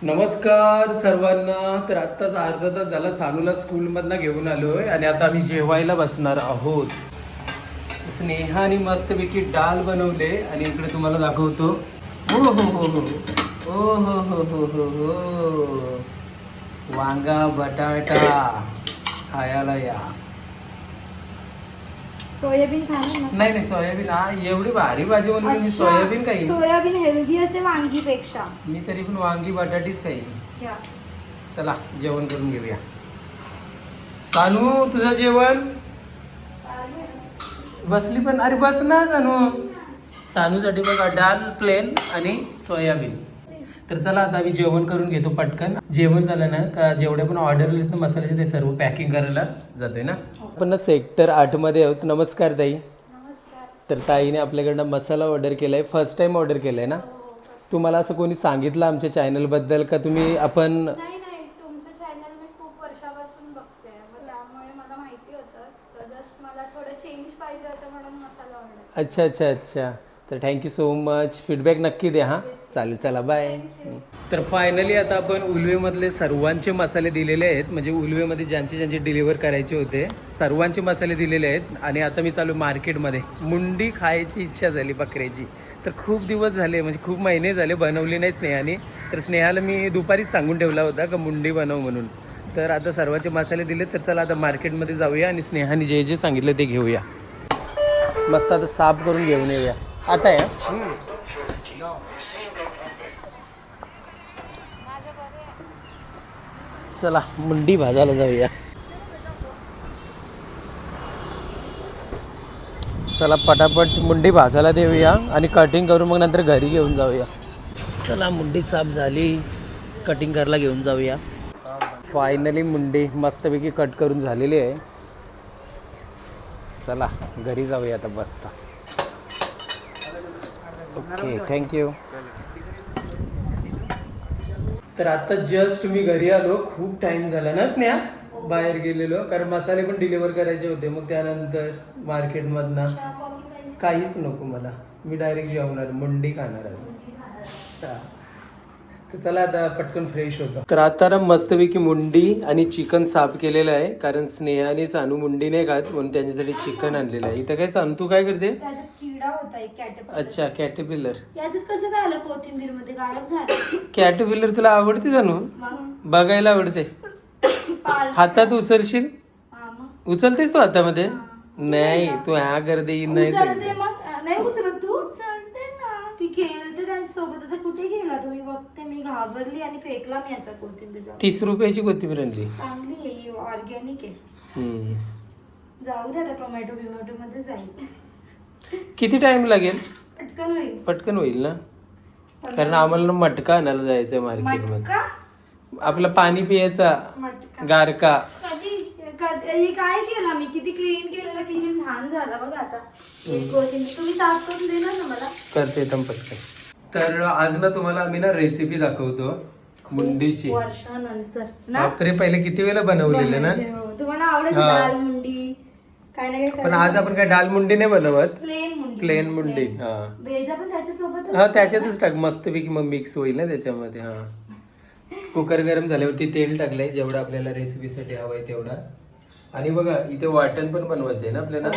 नमस्कार सर्वांना. तर आत्ताच अर्धा तास झाला सानूला स्कूलमधनं घेऊन आलोय आणि आता आम्ही जेवायला बसणार आहोत. स्नेहाने मस्तपैकी डाल बनवले आणि इकडे तुम्हाला दाखवतो. हो हो हो हो हो हो हो हो हो हो वांगा बटाटा खायला या. सोयाबीन खाणार ना? नाही नाही सोयाबीन हा एवढी भारी भाजी बनवली मी सोयाबीन खाईन. सोयाबीन हेल्दी असते वांगीपेक्षा. मी तरी पण वांगी बटाटीच खाईन. घ्या. चला जेवण करून घेऊया. सानू तुझं जेवण बसली पण अरे बस ना सानू. सानूसाठी बघा डाल प्लेन आणि सोयाबीन. तर चला आता आम्ही जेवण करून घेतो पटकन. जेवण झालं ना का जेवढे पण ऑर्डर आले ना मसाल्याचे ते सर्व पॅकिंग करायला जातोय ना. आपण ना सेक्टर 8 मध्ये आहोत. नमस्कार ताई. नमस्कार. तर ताईने आपल्याकडनं मसाला ऑर्डर केलाय. फर्स्ट टाइम ऑर्डर केलाय ना. तुम्हाला असं कोणी सांगितलं आमच्या चॅनलबद्दल का तुम्ही आपण नाही तुमचं चॅनल मी खूप वर्षापासून बघते मग त्यामुळे मला माहिती होतं तर जस्ट मला थोडं चेंज पाहिजे होतं म्हणून मसाला ऑर्डर. अच्छा अच्छा अच्छा. तर थँक्यू सो मच. फीडबॅक नक्की द्या. हां चालेल चला बाय. तर फायनली आता आपण उलवेमधले सर्वांचे मसाले दिलेले आहेत. म्हणजे उलवेमध्ये ज्यांचे ज्यांचे डिलिव्हर करायचे होते सर्वांचे मसाले दिलेले आहेत. आणि आता मी चालू मार्केटमध्ये. मुंडी खायची इच्छा झाली बकऱ्याची. तर खूप दिवस झाले म्हणजे खूप महिने झाले बनवली नाही स्नेहाने. तर स्नेहाला मी दुपारीच सांगून ठेवला होता का मुंडी बनव म्हणून. तर आता सर्वांचे मसाले दिले. तर चला आता मार्केटमध्ये जाऊया आणि स्नेहाने जे जे सांगितलं ते घेऊया. मस्त आता साफ करून घेऊन येऊया. आता आहे चला मुंडी भाजायला जाऊया. चला पटापट मुंडी भाजायला देऊया आणि कटिंग करून मग नंतर घरी घेऊन जाऊया. चला मुंडी साफ झाली. कटिंग करायला घेऊन जाऊया. फायनली मुंडी मस्तपैकी कट करून झालेली आहे. चला घरी जाऊया आता बसता. Okay thank you. तर आता जस्ट मी घरी आलो. खूप टाइम झाला ना स्नेहा बाहेर गेलेलो कारण मसाले पण डिलिव्हर करायचे होते. मग त्यानंतर मार्केटमधनं काहीच नको मला. मी डायरेक्ट जेवणार मुंडी खाणार आज. तर चला आता पटकन फ्रेश होतो. तर आता ना मस्तपैकी मुंडी आणि चिकन साफ केलेलं आहे कारण स्नेहाने सानू मुंडी नाही खात म्हणून त्यांच्यासाठी चिकन आणलेलं आहे. इथं काय सानू तू काय करते? किडा होता एक कॅटरपिलर. अच्छा कॅटरपिलर. याच्यात कसं काय आलं कोथिंबीर मध्ये गायब झालं? कॅटरपिलर तुला आवडते सानू? बघायला आवडते. हातात उचलशील? उचलतेस तू हातामध्ये? नाही तू ह्या गर्दी नाही उचलत तू. ती खेळते त्यांच्यासोबत. आता कुठे गेला तुम्ही? बघते मी घाबरली आणि फेकला मी असा कोथिंबीर. 30 रुपयाची कोथिंबीर आणली. चांगली आहे ऑर्गॅनिक आहे. जाऊ दे आता टोमॅटो बिमॅटो मध्ये जाईल. किती टाइम लागेल? पटकन होईल. पटकन होईल ना कारण आम्हाला मटका आणायला जायचंय मार्केटमध्ये. आपलं पाणी पियाचा गारका. काय केलं मी? किती क्लीन केलेलं किचन. घाण झालं बघा आता. तुम्ही साफ करून देणार ना मला? करते एकदम पटकन. तर आज ना तुम्हाला आम्ही ना रेसिपी दाखवतो मुंडीची. वर्षानंतर बापरे पहिले किती वेळा बनवलेलं ना. तुम्हाला आवडेल दाल मुंडी काय ना काय. पण आज आपण काय डाल मुंडी नाही बनवत. प्लेन मुंडी. हा भेजा पण त्याच्यासोबत. हा त्याच्यातच टाक मस्तपैकी मग मिक्स होईल ना त्याच्यामध्ये. हा कुकर गरम झाल्यावरती तेल टाकलंय जेवढं आपल्याला रेसिपीसाठी हवंय तेवढा. आणि बघा इथे वाटण पण बनवायचं आहे ना आपल्याला.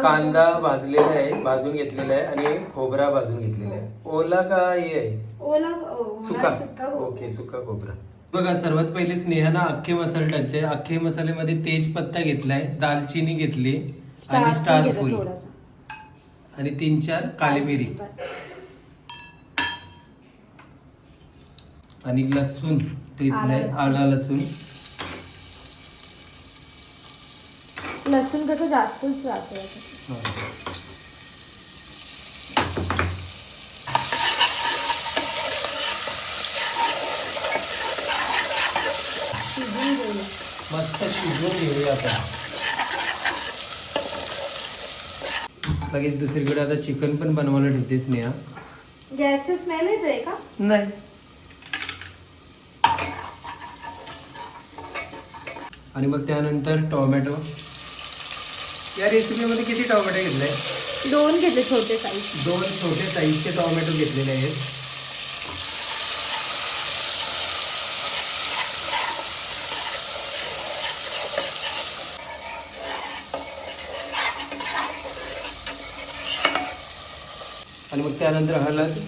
कांदा भाजलेला आहे भाजून घेतलेला आहे आणि खोबरा भाजून घेतलेला आहे. ओला का हे आहे? ओला सुका. ओके सुका खोबरा. बघा सर्वात पहिले स्नेहाना अख्खे मसाले टाकते. अख्खे मसाल्यामध्ये तेजपत्ता घेतलाय, दालचिनी घेतली आणि स्टार फूल आणि 3-4 काली मिरी आणि लसूण टेचलाय. आला लसूण. लसूण कसं जास्तच जातं. मस्त शिजवून घेऊया आपण. लगेच दुसरीकडे आता चिकन पण बनवायला ठेवते स्नेहा. गॅसचा स्मेल येतोय का? नाही. आणि मग त्यानंतर टोमॅटो. या रेसिपीमध्ये किती टोमॅटो घेतलाय? 2 घेतले छोटे साईज. 2 छोटे साईजचे टोमॅटो घेतलेले आहेत. आणि मग त्यानंतर हळद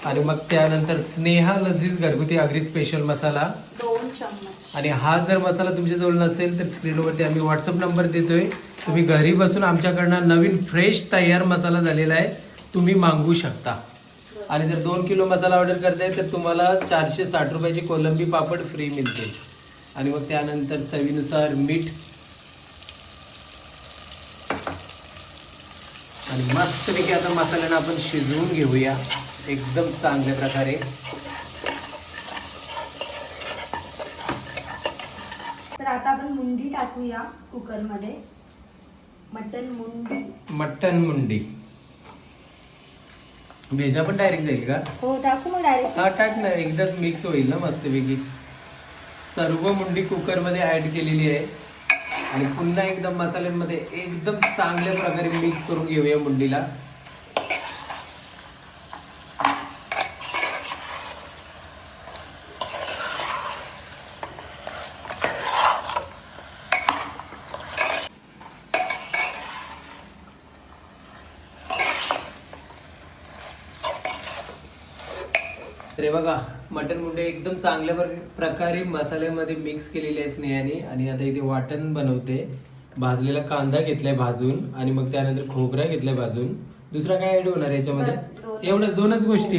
आणि मग त्यानंतर स्नेहा लजीज घरगुती आगरी स्पेशल मसाला 2 चम्मच. आणि हा जर मसाला तुमच्याजवळ नसेल तर स्क्रीनवरती आम्ही व्हॉट्सअप नंबर देतोय. तुम्ही घरी बसून आमच्याकडनं नवीन फ्रेश तयार मसाला झालेला आहे तुम्ही मागवू शकता. आणि जर 2 किलो मसाला ऑर्डर करताय तर तुम्हाला 460 रुपयाची कोलंबी पापड फ्री मिळते. आणि मग त्यानंतर चवीनुसार मीठ आणि मस्तपैकी आता मसाल्यानं आपण शिजवून घेऊया एकदम चांगल्या प्रकारे. तर आता आपण मुंडी टाकूया कुकरमध्ये. मटन मुंडी भेजा पण डायरेक्ट जाईल का? हो टाकू मग डायरेक्ट. हा टाक ना, एकदाच मिक्स होईल ना मस्तपैकी. सर्व मुंडी कुकरमध्ये ऍड केलेली आहे आणि पुन्हा एकदम मसाल्यांमध्ये एकदम चांगल्या प्रकारे मिक्स करून घेऊया मुंडीला. तर बघा मटन मुंडे एकदम चांगल्या प्रकारे मसाल्यामध्ये मिक्स केलेले आहे स्नेहाने. आणि आता इथे वाटण बनवते. भाजलेला कांदा घेतलाय भाजून आणि मग त्यानंतर खोबरा घेतलाय भाजून. दुसरा काय ऍड होणार याच्यामध्ये? एवढंच 2च गोष्टी.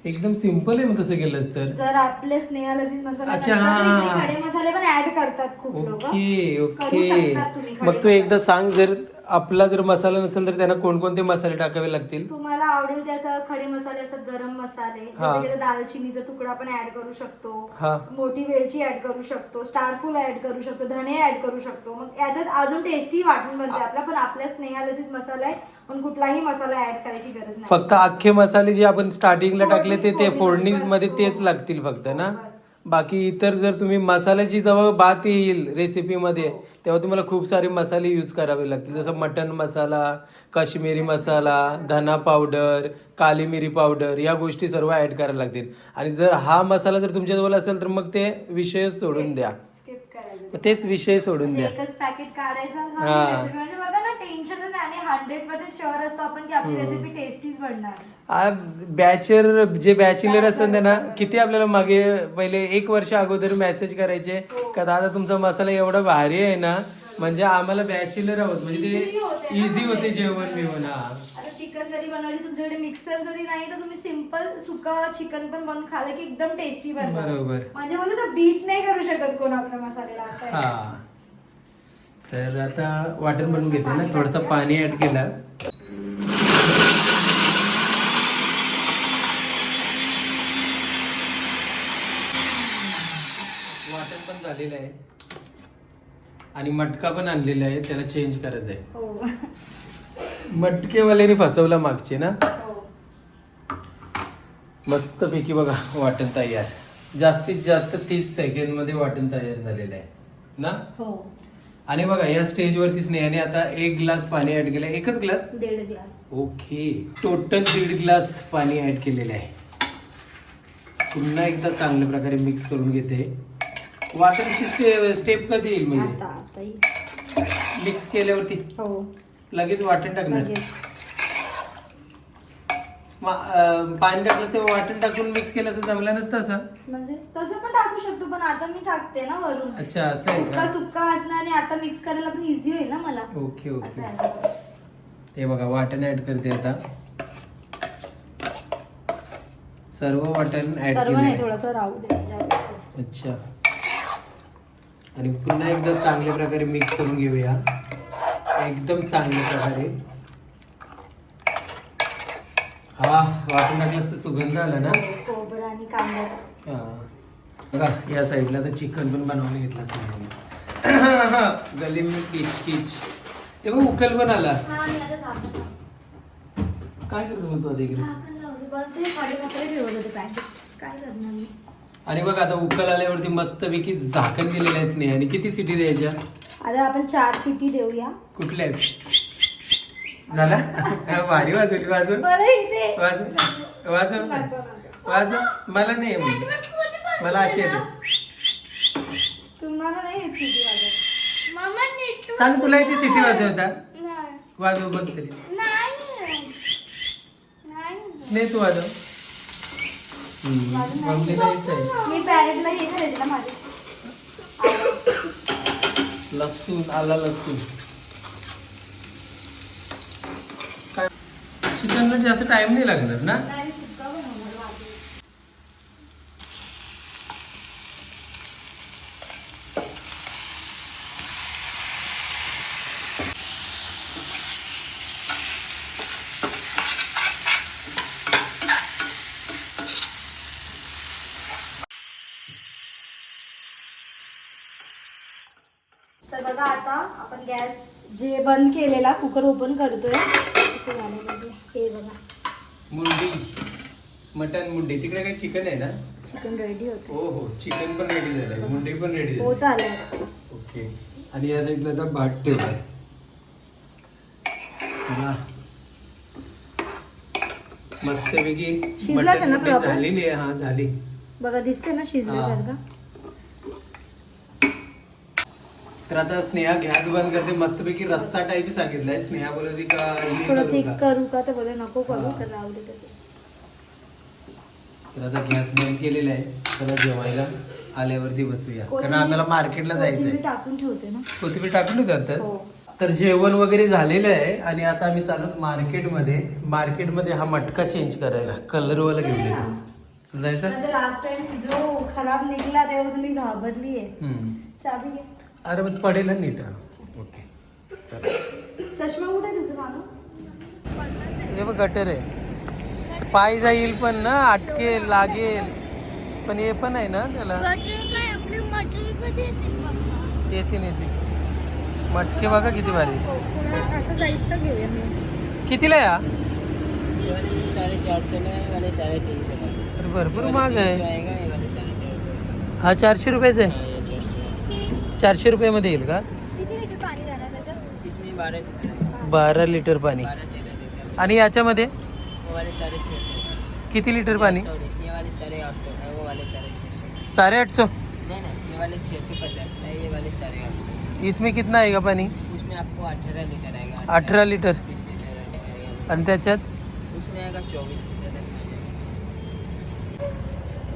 एकदम सिंपल आहे. मग तसं केलंस तर जर आपले स्नेहा लजीज मसाला अच्छा, हा. खडे मसाले पण ऍड करतात खूप लोक. ओके करू ओके. शकतात तुम्ही खडे मग तू एकदा सांग, जर आपला जर मसाला नसेल तर त्यांना कोणकोणते मसाले टाकावे लागतील? तुम्हाला आवडेल ते असं खडे मसाले असतात, गरम मसाले जसे की दालचिनीचा तुकडा पण ऍड करू शकतो, हा. मोठी वेलची ऍड करू शकतो, स्टारफुल ऍड करू शकतो, धणे ऍड करू शकतो. मग याच्यात अजून टेस्टी वाटून बनते आपला. पण आपल्या स्नेहा लजीज मसाला आहे पण कुठलाही मसाला ऍड करायची गरज नाही. फक्त अख्खे मसाले जे आपण स्टार्टिंगला टाकले ते फोडणी फोडणीमध्ये बस. तेच लागतील फक्त ना. बस. बाकी इतर जर तुम्ही मसाल्याची जेव्हा बात येईल रेसिपीमध्ये तेव्हा तुम्हाला खूप सारे मसाले यूज करावे लागतील. जसं मटन मसाला, काश्मीरी मसाला, धना पावडर, काली मिरी पावडर या गोष्टी सर्व ऍड करायला लागतील. आणि जर हा मसाला जर तुमच्याजवळ असेल तर मग ते विषय सोडून द्या. स्किप करायचं. मग तेच विषय सोडून द्या. एकच पॅकेट काढायचं हा. रेसिपी म्हणजे बघा ना टेन्शनच नाही. आणि 100% शुअर असतो आपण की आपली रेसिपी टेस्टीच बनणार. बॅचलर असतात ना किती आपल्याला मागे पहिले 1 वर्ष अगोदर मेसेज करायचे का दादा तुमचा मसाला एवढा भारी आहे ना, म्हणजे आम्हाला बॅचलर आहोत म्हणजे ते इझी होते जेवण बिवण. आता चिकन जरी बनवायची तुमच्याकडे मिक्सर जरी नाही तर तुम्ही सिंपल सुका चिकन पण बनवून खाल्लं की एकदम टेस्टी बनणार. बरोबर. म्हणजे बोलतो ना बीट नाही करू शकत कोण आपल्या मसाल्याला असं आहे. हा. तर आता वाटण बनवून घेते ना, थोडंसं पाणी ऍड केलं. वाटण पण झालेलं आहे आणि मटका पण आणलेला आहे, त्याला चेंज करायचं आहे. हो. मटकेवाल्याने फसवला मागचे ना. हो. मस्तपैकी बघा वाटण तयार. जास्तीत जास्त 30 सेकंड मध्ये वाटण तयार झालेलं आहे ना. हो. आणि बघा या स्टेजवरती स्नेहाने आता 1 ग्लास पाणी ऍड केलंय. 1च glass? 1.5 glass. Okay. Total 1.5 glass पाणी ऍड केलेलं आहे. पुन्हा एकदा चांगल्या प्रकारे मिक्स करून घेते. वाटणची स्टेप कधी येईल म्हणजे? आता मिक्स केल्यावरती हो लगेच वाटण टाकणार? लगेच. पाणी टाकलं तेव्हा वाटण टाकून मिक्स केलं असं जमलं नसतं असं? म्हणजे तसं पण टाकू शकतो पण आता मी टाकते ना वरून. अच्छा असं आहे सुक्का का? सुक्का असणार आणि आता मिक्स करायला पण इझी होईल ना मला. ओके असं ओके. आहे. हे बघा वाटण ऍड करते आता. सर्व वाटण ऍड सर्व केलं नाही आहे. थोडंसं राहू दे जास्त. अच्छा. आणि पुन्हा एकदा चांगल्या प्रकारे मिक्स करून घेऊया एकदम चांगल्या प्रकारे. हा वाटण टाकलंस तर सुगंध आला ना. खोबरं आणि कांद्याचा. हा. बघा या साईडला तर चिकन पण बनवायला घेतलं असेल. गली मी किच किच. ते बघ उकल पण आला. हा मी आता झाकण काय करतो मग तू आता इकडे? लावलं. पण ते खडे मसाले ठेवत होते पॅकेट. काय करणार मी. आणि बघ आता उकल आल्यावरती मस्तपैकी झाकण दिलेलं आहे स्नेहाने. किती सिटी द्यायच्या? आता आपण 4 शिटी देऊया. कुठल्या? झाला? भारी वाजवली. वाजव मला इथे वाजव वाजव वाजव. मला नाही मला अशी येते. तुम्हाला नाही येत सिटी वाजवत. सांग तुला इथे सिटी वाजवता? नाही. वाजव बघ तरी. नाही नाही तू आलं मम्मीला येत आहे मी पॅरेटला हे करायचं ना माझे लसूण आला लसूण काय चिकनला जास्त टाइम नाही लागणार ना नाही सुद्धा बनवणार भाजी. तर बघा आता आपण गॅस जे बंद केलेला कुकर ओपन करतोय असं झालं हे बघा मुंडी मटन मुंडी तिकडे काही चिकन आहे ना चिकन रेडी होतं हो हो चिकन पण रेडी झालंय मुंडी पण रेडी होत झाली आलं ओके आणि या साईडला आता भात ठेवलाय चला. मस्तपैकी शिजलाच आहे ना मटन proper? झालेली आहे हा झाली बघा दिसते ना शिजल्यासारखं तर आता स्नेहा गॅस बंद करते मस्तपैकी रस्सा टाईप सांगितलाय स्नेहा बोलत होती का हे थोडं करू थिक का? करू का तर बोला नको करू हा. तर राहू दे तसंच तर आता गॅस बंद केलेला आहे चला जेवायला आल्यावरती बसूया कारण कोथिंबीर- आपल्याला मार्केटला जायचंय कोथिंबीर टाकून ठेवते ना कोथिंबीर टाकून जातात हो. तर जेवण वगैरे झालेलं आहे आणि आता आम्ही चालत मार्केटमध्ये हा मटका चेंज करायला कलरवाला घेऊन येतो जायचं लास्ट टाइम जो खराब निघला तेव्हा मी घाबरली आहे हम्म. चाबी घे अरे मग पडेल ना नीट ओके चला चष्मा कुठे आहे तुझं मानू हे बघ गटर आहे पाय जाईल पण ना अटकेल लागेल पण हे पण आहे ना त्याला येते मटके बघा किती भारी असं जायचं घेऊया मी कितीला या 450 में वाले 350 अरे भरपूर महाग आहे आएगा ये वाले 450 हा 400 रुपयाचा आहे हाँ ये 400 400 रुपयामध्ये येईल का किती लिटर पाणी जाणार त्याच्यात इसमें 12 लीटर 12 लिटर पाणी 13 लीटर आणि याच्यामध्ये वो वाले 650 किती लिटर पाणी ये वाले 850 है वो वाले 650 850 नहीं नहीं ये वाले 650 है ये वाले 850 इसमें कितना आएगा पानी उसमें आपको 18 लीटर आएगा 18 लिटर 20 लीटर आएगा आणि त्याच्यात उसमें आएगा 24 लीटर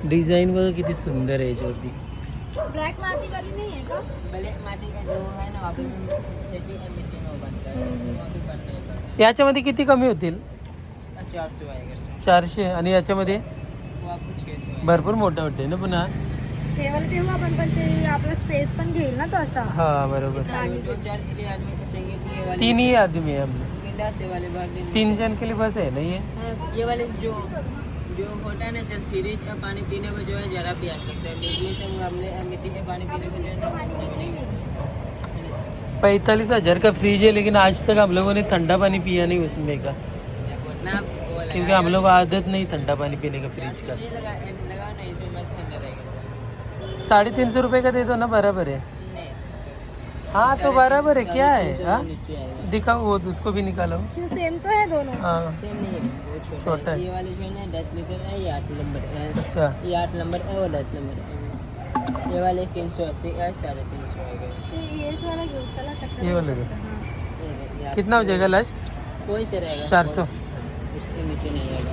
डिझाईन बघा किती सुंदर आहे याच्यावरती ब्लॅक माती करी नाही आहे का भले माटी का जो है ना वहाँ पे खेती है मिट्टी में वो बनता है वहाँ पे बनता है याच्यामध्ये किती कमी होतील इसका 400 आएगा सर 400 आणि याच्यामध्ये वो आपको 600 आएगा भरपूर मोठा वाटते ना पुन्हा ठेवायला ठेवू आपण पण ते आपला स्पेस पण घेईल ना तो असा हा बरोबर आदमी को 4 के लिए आदमी को चाहिए कि ये वाले 3 ही आदमी है हम लोग बिंदास से वाले भर देंगे 3 जन के लिए बस है ना ये हाँ, ये वाले जो होता है ना सर फ्रिज का पानी पीने में जो है जरा भी आ सकता है ये सब हमने मिट्टी से पानी पीने में जो है ना 45,000 का फ्रिज है लेकिन आज तक हम लोगों ने ठंडा पानी पिया नहीं उसमें का ना वो लगा क्योंकि हम लोग आदत नहीं ठंडा पानी पीने का फ्रिज का ये लगा ना इसमें मस्त ठंडा रहेगा सर 350 रुपए का दे दो ना बराबर है नहीं सर हाँ तो बराबर है क्या है हाँ नीचे आएगा दिखाओ वो उसको भी निकालो सेम तो है दोनों हाँ सेम नहीं है वो छोटा छोटा है। है ये वाले जो है ना 10 लीटर है ये 8 नंबर है अच्छा ये 8 नंबर है वो 10 नंबर है ये वाले 380 है 350 आएगा येच वाला घेऊ चला कशा ये वाला घेऊ. ये कितना हो जाएगा लास्ट कोई से रहेगा 400 उसके नीचे नहीं आएगा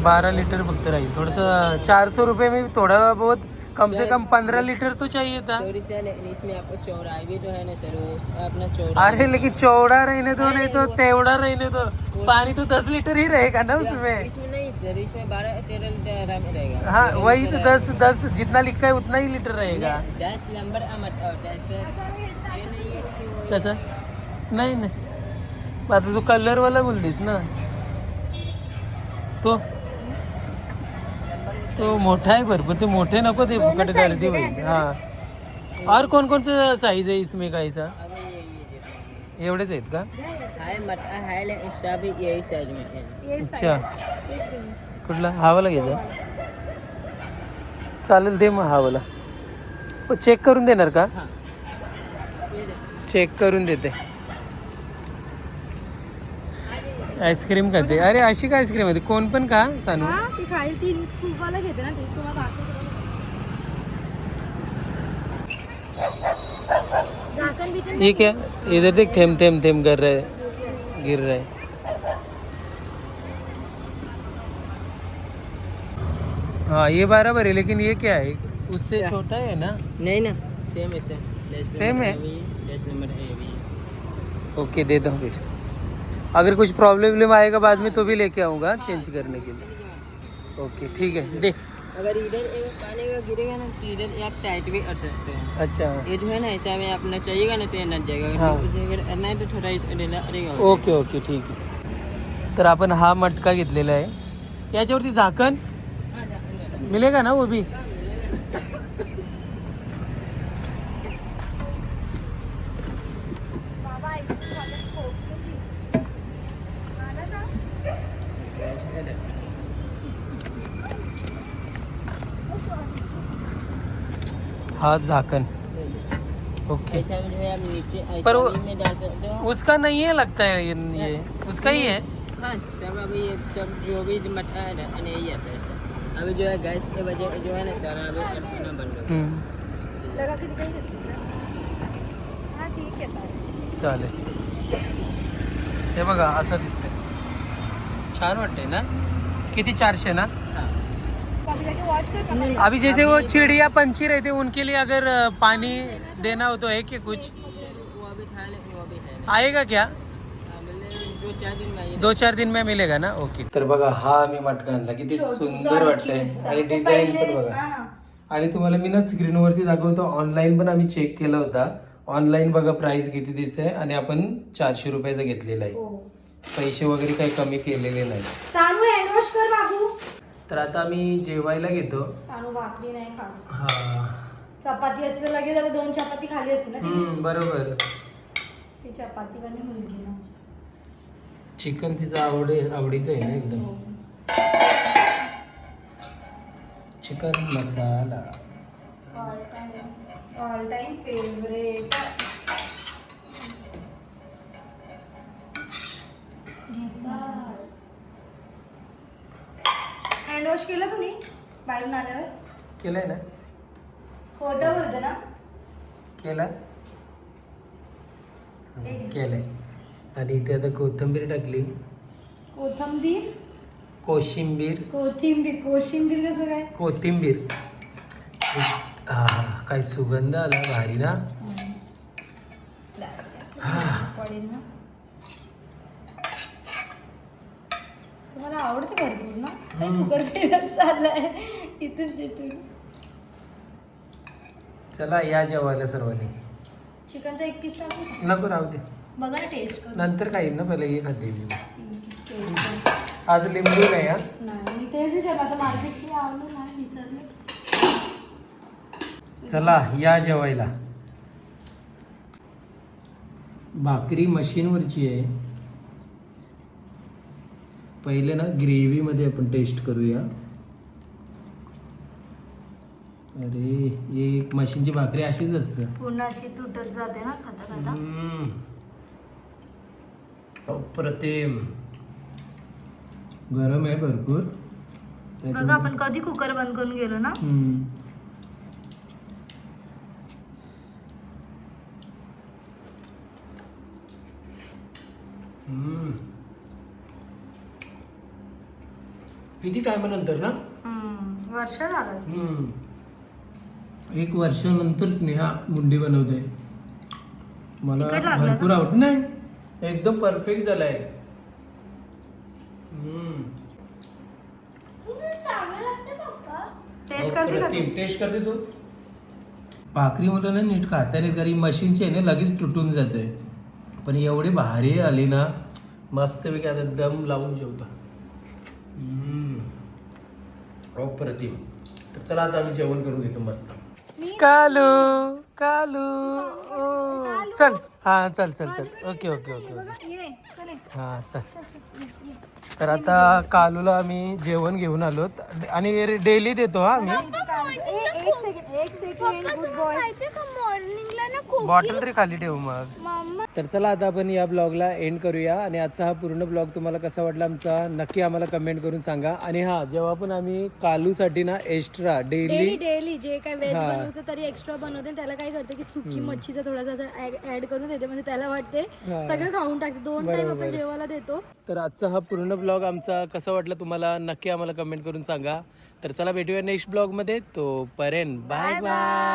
12 लीटर फक्त राहील थोडंसं 400 रुपये में थोड़ा बहुत कम से कम 15 लीटर तो चाहिए था चौड़ी से लेकिन इसमें आपको चौड़ाई भी तो है ना सर वो अपना चौड़ा अरे लेकिन चौड़ा रहने दो नहीं तो तेवड़ा रहने दो पानी तो 10 लीटर ही रहेगा ना उसमें इसमें नहीं सर इसमें 12-13 लीटर आराम में रहेगा हाँ वही तो 10 जितना लिखा है उतना ही लीटर रहेगा 10 नंबर मत होता है सर ये नहीं है कि वो कसं नाही नाही आता तू कलर वाला बोललीस ना तो मोठा आहे भरपूर ते मोठे नको ते फुकट गर्दी होईल हाँ और कौन कौन सा साइज है इसमें का ऐसा अबे ये जितने की एवढेच आहेत का हाय मटा है ले इसका भी यही साइज में है ये अच्छा कुठला हा वाला घ्यायचा चालेल दे मग हा वाला चेक करून देणार का हाँ ये देखो चेक करून देते आईस्क्रीम खाते अरे अशी काय आईस्क्रीम होती कोण पण का सांगू हा ती खाली तीन स्कूप वाला घेते ना ती तुम्हाला झाकण बिकन ये क्या इधर देख थेम थेम थेम कर रहा है गिर रहा है हाँ ये बराबर है, लेकिन ये क्या है, उससे छोटा है ना? नहीं ना, सेम है सेम। Same है? डैश नंबर है भी। ओके दे दो फिर, अगर कुछ प्रॉब्लम आएगा बाद में तो भी लेके आऊँगा चेंज करने के लिए। ओके ठीक है दे। अगर इधर एक पानी का गिरेगा ना तो इधर आप टाइट भी कर सकते हैं। अच्छा ये जो है ना ऐसा में अपना चाहिएगा ना तो ये नच जाएगा, हाँ। अगर करना है तो थोड़ा इस अरेगा। ओके ओके ठीक आहे. तर आपण हा मटका घेतलेला आहे. याच्यावरती झाकण मिलेगा ना वो भी? हा झाकण ओके. ऐसा में जो है आप नीचे ऐसा पर वो- में डाल सकते हो। उसका नहीं है लगता है, ये उसका ही है. हाँ सब अभी ये सब जो भी मटा है ना यही आता है ऐसा। अभी जो है गैस के वजह जो है ना सारा अभी अटकना बंद हो गया। लगा के दिखाई हां ठीक आहे चालेल. चालेल. हे बघा असं दिसतंय, छान वाटतंय ना. किती 400 ना? अभी जाके वॉश कर. अभी जैसे वो चिड़िया पंछी रहते उनके लिए अगर पानी देना हो तो है क्या कुछ? वो अभी था लेकिन वो अभी है नहीं। आएगा क्या? अगले 2-4 दिन में आइए। 2-4 दिन में मिलेगा ना. ओके. तर बघा हा मी मटका आणला, किती सुंदर वाटतंय आणि डिझाईन पण बघा. आणि तुम्हाला मी ना स्क्रीनवरती दाखवतो, ऑनलाईन पण आम्ही चेक केला होता. ऑनलाईन बघा प्राइस किती दिसते आणि आपण 400 रुपयाचा घेतलेला आहे. पैसे वगैरे काही कमी केलेले नाही. सानू हँड वॉश कर बाबू. तर आता आम्ही जेवायला घेतो. सानू भाकरी नाही खात. हा चपाती असते तर लगेच आता 2 चपाती खाली असते ना ती. बरोबर. ती चपाती वाली मुलगी आहे माझी. चिकन तिचं आवडीचं आहे ना एकदम. Chicken masala all time favourite. Hand wash केलं तुम्ही बाहेरून आल्यावर? केलंय ना? खोटं बोलते ना? केला केलंय. आणि इथे आता कोथिंबीर टाकली. कोथिंबीर कोशिंबीर कोशिंबीर कसं काय? कोथिंबीर. हा काय सुगंध आला भारी ना. पडेल ना. तुम्हाला आवडते भरपूर ना? कुकर फिरत चाललाय इथून तिथून. चला या जेवायला सर्वांनी. चिकनचा एक पीस टाकू? नको राहू दे, बघा ना टेस्ट करून. नंतर खाईन ना, पहिले हे खाते मी. टेस्ट कर. आज लिंबू नाही हा. नाही मी तेच विचारलं, आता मार्केटशी आवडलं नाही विसरले. चला या जेवायला. भाकरी मशीनवरची आहे. पहिले ना ग्रेव्ही मध्ये आपण टेस्ट करूया. अरे एक मशीनची भाकरी अशीच असते, पूर्ण अशी तुटत जाते ना खाता खाता. अप्रतिम. गरम आहे भरपूर. बघा आपण कधी कुकर बंद करून गेलो ना. किती टायमानंतर ना? वर्ष झालं. 1 वर्षानंतर स्नेहा मुंडी बनवते. मला तिखट लागलं भरपूर आवडत. नाही एकदम परफेक्ट झालाय. टेस्ट करते का तू? टेस्ट करते तू. भाकरी मला ना नीट खाता नाही, तरी मशीनची आहे ना लगेच तुटून जाते. पण एवढी भारी आली ना, मस्तपैकी आता दम लावून जेवता. अप्रतिम. तर चला आता आम्ही जेवण करून घेतो मस्त. कालू कालू चल. हा चल चल चल. Okay okay okay okay. ये चले. हा चल. तर आता कालूला आम्ही जेवण घेऊन आलो आणि डेली देतो हा आम्ही. एक सेकंड गुड बॉय. बॉटल तरी खाली ठेवू मग. तर चला आता आपण या ब्लॉगला एंड करूया. आणि आजचा हा पूर्ण ब्लॉग तुम्हाला कसा वाटला आमचा नक्की आम्हाला कमेंट करून सांगा. आणि हा जेव्हा पण आम्ही कालूसाठी ना एक्स्ट्रा डेली जे काय व्हेज बनवते तरी एक्स्ट्रा बनवते. त्याला काय करते की सुकी मच्छीचा थोडासा ऍड करून देते, म्हणजे त्याला वाटते सगळं खाऊन टाकते. 2 टाइम आपण जेवायला देतो. तर आजचा हा पूर्ण ब्लॉग आमचा कसा वाटला तुम्हाला नक्की आम्हाला कमेंट करून सांगा. तर चला भेटूया नेक्स्ट ब्लॉगमध्ये. तोपर्यंत बाय बाय.